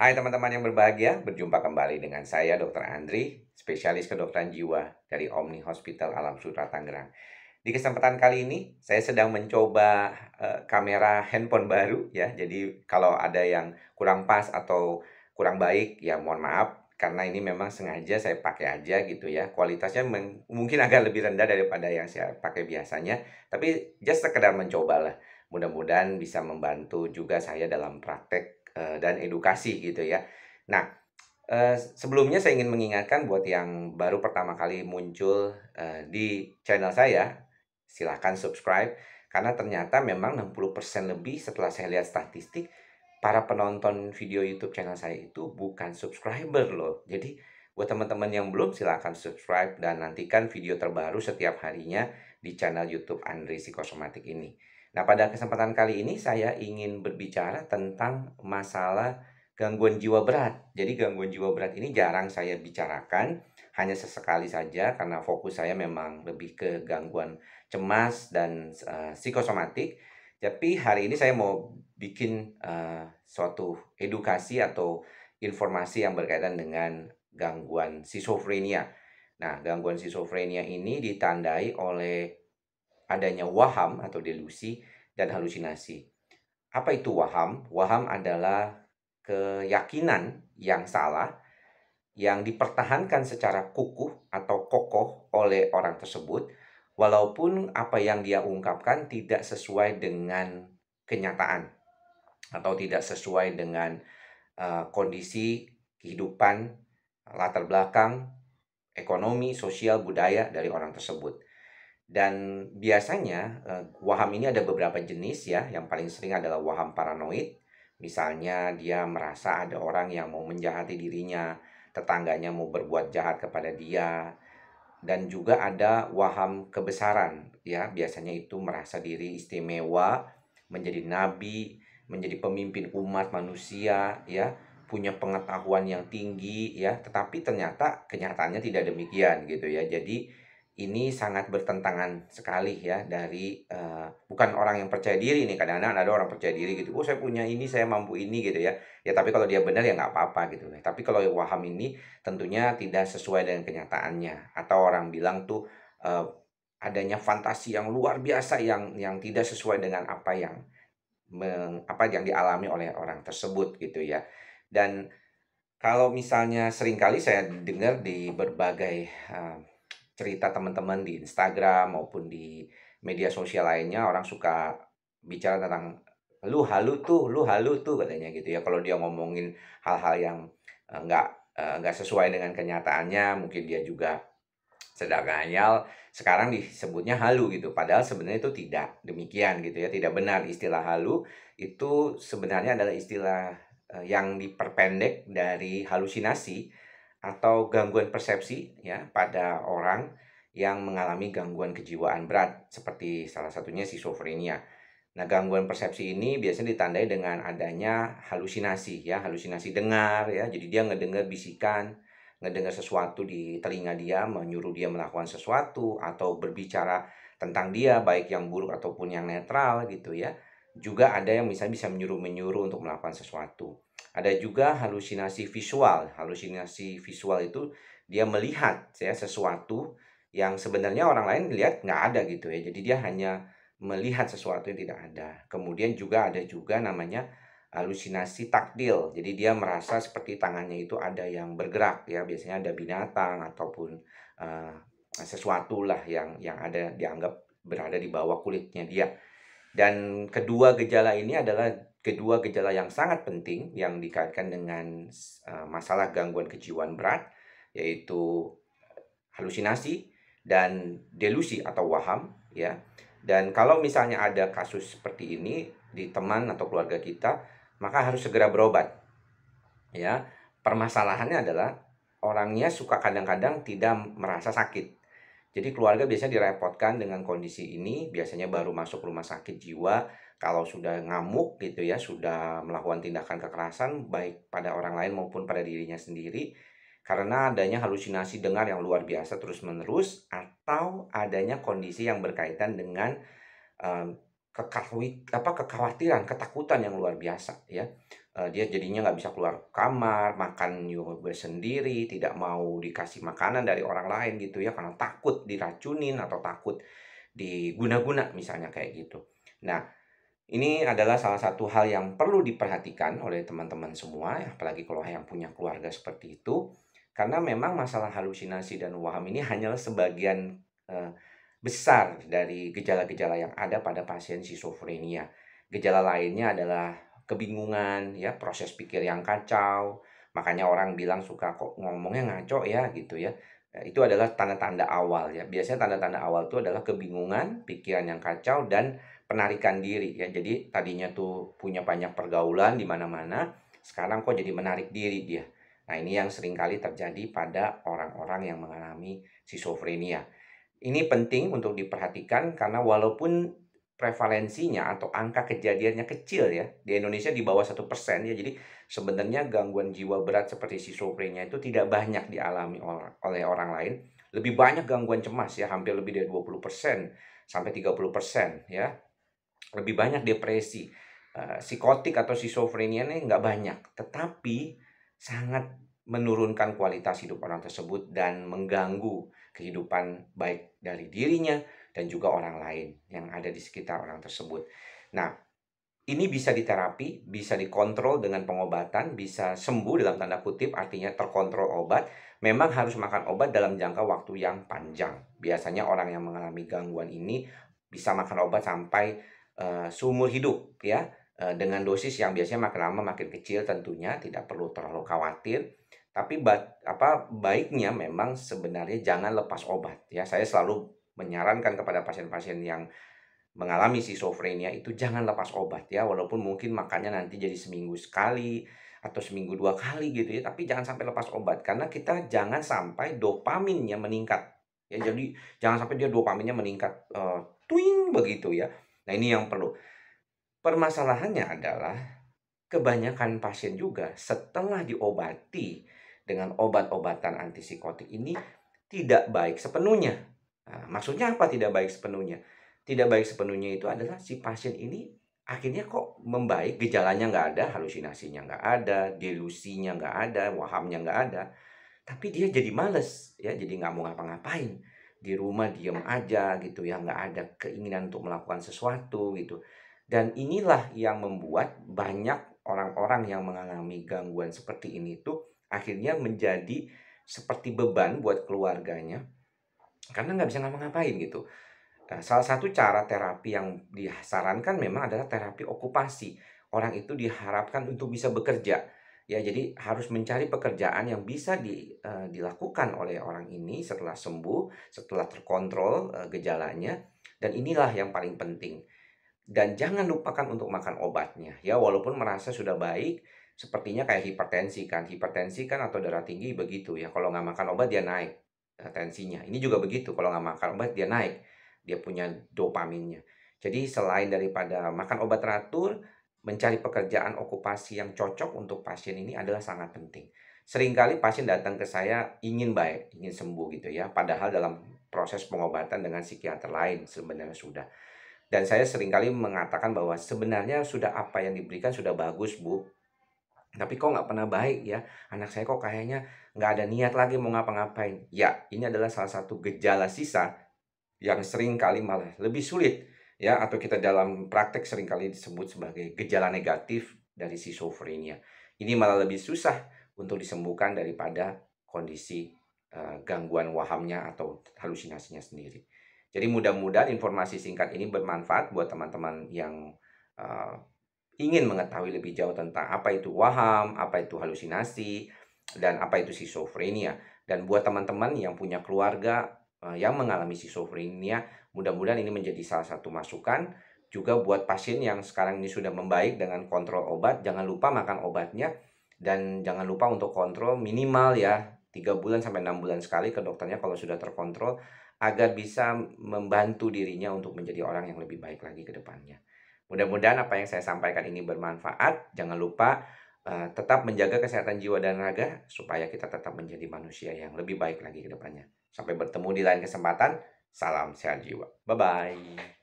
Hai teman-teman yang berbahagia, berjumpa kembali dengan saya Dr. Andri, spesialis kedokteran jiwa dari Omni Hospital Alam Sutera Tangerang. Di kesempatan kali ini, saya sedang mencoba kamera handphone baru ya. Jadi kalau ada yang kurang pas atau kurang baik, ya mohon maaf karena ini memang sengaja saya pakai aja gitu ya. Kualitasnya mungkin agak lebih rendah daripada yang saya pakai biasanya, tapi just sekedar mencoba lah. Mudah-mudahan bisa membantu juga saya dalam praktek dan edukasi gitu ya. Nah, sebelumnya saya ingin mengingatkan buat yang baru pertama kali muncul di channel saya, silahkan subscribe karena ternyata memang 60% lebih setelah saya lihat statistik para penonton video YouTube channel saya itu bukan subscriber loh. Jadi buat teman-teman yang belum silahkan subscribe dan nantikan video terbaru setiap harinya di channel YouTube Andri Psikosomatik ini. Nah, pada kesempatan kali ini saya ingin berbicara tentang masalah gangguan jiwa berat. Jadi gangguan jiwa berat ini jarang saya bicarakan, hanya sesekali saja karena fokus saya memang lebih ke gangguan cemas dan psikosomatik. Tapi hari ini saya mau bikin suatu edukasi atau informasi yang berkaitan dengan gangguan schizophrenia. Nah, gangguan schizophrenia ini ditandai oleh adanya waham atau delusi dan halusinasi. Apa itu waham? Waham adalah keyakinan yang salah yang dipertahankan secara kukuh atau kokoh oleh orang tersebut, walaupun apa yang dia ungkapkan tidak sesuai dengan kenyataan atau tidak sesuai dengan kondisi kehidupan, latar belakang, ekonomi, sosial, budaya dari orang tersebut. Dan biasanya waham ini ada beberapa jenis ya. Yang paling sering adalah waham paranoid. Misalnya dia merasa ada orang yang mau menjahati dirinya, tetangganya mau berbuat jahat kepada dia. Dan juga ada waham kebesaran ya. Biasanya itu merasa diri istimewa, menjadi nabi, menjadi pemimpin umat manusia ya, punya pengetahuan yang tinggi ya, tetapi ternyata kenyataannya tidak demikian gitu ya. Jadi ini sangat bertentangan sekali ya dari bukan orang yang percaya diri nih. Kadang-kadang ada orang percaya diri gitu, oh saya punya ini, saya mampu ini gitu ya. Ya tapi kalau dia benar ya nggak apa-apa gitu. Tapi kalau waham ini tentunya tidak sesuai dengan kenyataannya. Atau orang bilang tuh eh, adanya fantasi yang luar biasa yang tidak sesuai dengan apa yang dialami oleh orang tersebut gitu ya. Dan kalau misalnya seringkali saya dengar di berbagai cerita teman-teman di Instagram maupun di media sosial lainnya, orang suka bicara tentang lu halu tuh katanya gitu ya. Kalau dia ngomongin hal-hal yang nggak sesuai dengan kenyataannya, mungkin dia juga sedang ngayal, sekarang disebutnya halu gitu. Padahal sebenarnya itu tidak demikian gitu ya, tidak benar. Istilah halu itu sebenarnya adalah istilah yang diperpendek dari halusinasi atau gangguan persepsi ya pada orang yang mengalami gangguan kejiwaan berat seperti salah satunya schizophrenia. Nah, gangguan persepsi ini biasanya ditandai dengan adanya halusinasi ya, halusinasi dengar ya. Jadi dia ngedengar bisikan, ngedengar sesuatu di telinga dia, menyuruh dia melakukan sesuatu atau berbicara tentang dia baik yang buruk ataupun yang netral gitu ya. Juga ada yang misalnya bisa menyuruh-menyuruh untuk melakukan sesuatu. Ada juga halusinasi visual. Halusinasi visual itu dia melihat ya sesuatu yang sebenarnya orang lain lihat nggak ada gitu ya. Jadi dia hanya melihat sesuatu yang tidak ada. Kemudian juga ada juga namanya halusinasi taktil. Jadi dia merasa seperti tangannya itu ada yang bergerak ya. Biasanya ada binatang ataupun sesuatu lah yang ada dianggap berada di bawah kulitnya dia. Dan kedua gejala ini adalah kedua gejala yang sangat penting yang dikaitkan dengan masalah gangguan kejiwaan berat, yaitu halusinasi dan delusi atau waham ya. Dan kalau misalnya ada kasus seperti ini di teman atau keluarga kita, maka harus segera berobat ya. Permasalahannya adalah orangnya suka kadang-kadang tidak merasa sakit. Jadi keluarga biasanya direpotkan dengan kondisi ini, biasanya baru masuk rumah sakit jiwa kalau sudah ngamuk gitu ya, sudah melakukan tindakan kekerasan baik pada orang lain maupun pada dirinya sendiri karena adanya halusinasi dengar yang luar biasa terus-menerus atau adanya kondisi yang berkaitan dengan kekhawatiran, ketakutan yang luar biasa ya. dia jadinya nggak bisa keluar kamar, makan juga sendiri, tidak mau dikasih makanan dari orang lain gitu ya, karena takut diracunin atau takut diguna-guna misalnya kayak gitu. Nah, ini adalah salah satu hal yang perlu diperhatikan oleh teman-teman semua, apalagi kalau yang punya keluarga seperti itu. Karena memang masalah halusinasi dan waham ini hanyalah sebagian eh, besar dari gejala-gejala yang ada pada pasien skizofrenia. Gejala lainnya adalah kebingungan, ya, proses pikir yang kacau. Makanya orang bilang suka kok ngomongnya ngaco ya gitu ya. Itu adalah tanda-tanda awal ya. Biasanya tanda-tanda awal itu adalah kebingungan, pikiran yang kacau dan penarikan diri ya. Jadi tadinya tuh punya banyak pergaulan di mana-mana, sekarang kok jadi menarik diri dia. Nah, ini yang seringkali terjadi pada orang-orang yang mengalami skizofrenia. Ini penting untuk diperhatikan karena walaupun prevalensinya atau angka kejadiannya kecil ya, di Indonesia di bawah 1% ya. Jadi sebenarnya gangguan jiwa berat seperti skizofrenia itu tidak banyak dialami oleh orang lain. Lebih banyak gangguan cemas ya, hampir lebih dari 20% sampai 30% ya. Lebih banyak depresi. Psikotik atau skizofrenia ini nggak banyak, tetapi sangat menurunkan kualitas hidup orang tersebut dan mengganggu kehidupan baik dari dirinya dan juga orang lain yang ada di sekitar orang tersebut. Nah, ini bisa diterapi, bisa dikontrol dengan pengobatan, bisa sembuh dalam tanda kutip, artinya terkontrol obat. Memang harus makan obat dalam jangka waktu yang panjang. Biasanya orang yang mengalami gangguan ini bisa makan obat sampai seumur hidup ya. Dengan dosis yang biasanya makin lama makin kecil tentunya, tidak perlu terlalu khawatir. Tapi baiknya memang sebenarnya jangan lepas obat ya. Saya selalu menyarankan kepada pasien-pasien yang mengalami skizofrenia itu jangan lepas obat ya, walaupun mungkin makannya nanti jadi seminggu sekali atau seminggu 2 kali gitu ya, tapi jangan sampai lepas obat karena kita jangan sampai dopaminnya meningkat. Ya jadi jangan sampai dia dopaminnya meningkat, tuing begitu ya. Nah, ini yang perlu. Permasalahannya adalah kebanyakan pasien juga setelah diobati dengan obat-obatan antipsikotik ini tidak baik sepenuhnya. Nah, maksudnya apa tidak baik sepenuhnya? Tidak baik sepenuhnya itu adalah si pasien ini akhirnya kok membaik, gejalanya nggak ada, halusinasinya nggak ada, delusinya nggak ada, wahamnya nggak ada. Tapi dia jadi males, ya, jadi nggak mau ngapa-ngapain. Di rumah diem aja gitu ya, nggak ada keinginan untuk melakukan sesuatu gitu. Dan inilah yang membuat banyak orang-orang yang mengalami gangguan seperti ini tuh akhirnya menjadi seperti beban buat keluarganya karena nggak bisa ngapa-ngapain gitu. Nah, salah satu cara terapi yang disarankan memang adalah terapi okupasi. Orang itu diharapkan untuk bisa bekerja. Ya, jadi harus mencari pekerjaan yang bisa dilakukan oleh orang ini setelah sembuh, setelah terkontrol gejalanya. Dan inilah yang paling penting. Dan jangan lupakan untuk makan obatnya. Ya, walaupun merasa sudah baik, sepertinya kayak hipertensi kan. Hipertensi kan atau darah tinggi begitu ya. Kalau nggak makan obat dia naik tensinya. Ini juga begitu. Kalau nggak makan obat dia naik. Dia punya dopaminnya. Jadi selain daripada makan obat teratur, mencari pekerjaan okupasi yang cocok untuk pasien ini adalah sangat penting. Seringkali pasien datang ke saya ingin baik, ingin sembuh gitu ya. Padahal dalam proses pengobatan dengan psikiater lain sebenarnya sudah. Dan saya seringkali mengatakan bahwa sebenarnya sudah apa yang diberikan sudah bagus, Bu. Tapi kok nggak pernah baik ya? Anak saya kok kayaknya nggak ada niat lagi mau ngapa-ngapain. Ya, ini adalah salah satu gejala sisa yang seringkali malah lebih sulit ya, atau kita dalam praktek seringkali disebut sebagai gejala negatif dari schizophrenia. Ini malah lebih susah untuk disembuhkan daripada kondisi gangguan wahamnya atau halusinasinya sendiri. Jadi mudah-mudahan informasi singkat ini bermanfaat buat teman-teman yang uh, ingin mengetahui lebih jauh tentang apa itu waham, apa itu halusinasi, dan apa itu schizophrenia. Dan buat teman-teman yang punya keluarga yang mengalami schizophrenia, mudah-mudahan ini menjadi salah satu masukan. Juga buat pasien yang sekarang ini sudah membaik dengan kontrol obat, jangan lupa makan obatnya dan jangan lupa untuk kontrol minimal ya 3 bulan sampai 6 bulan sekali ke dokternya kalau sudah terkontrol agar bisa membantu dirinya untuk menjadi orang yang lebih baik lagi ke depannya. Mudah-mudahan apa yang saya sampaikan ini bermanfaat. Jangan lupa tetap menjaga kesehatan jiwa dan raga supaya kita tetap menjadi manusia yang lebih baik lagi ke depannya. Sampai bertemu di lain kesempatan. Salam sehat jiwa. Bye-bye.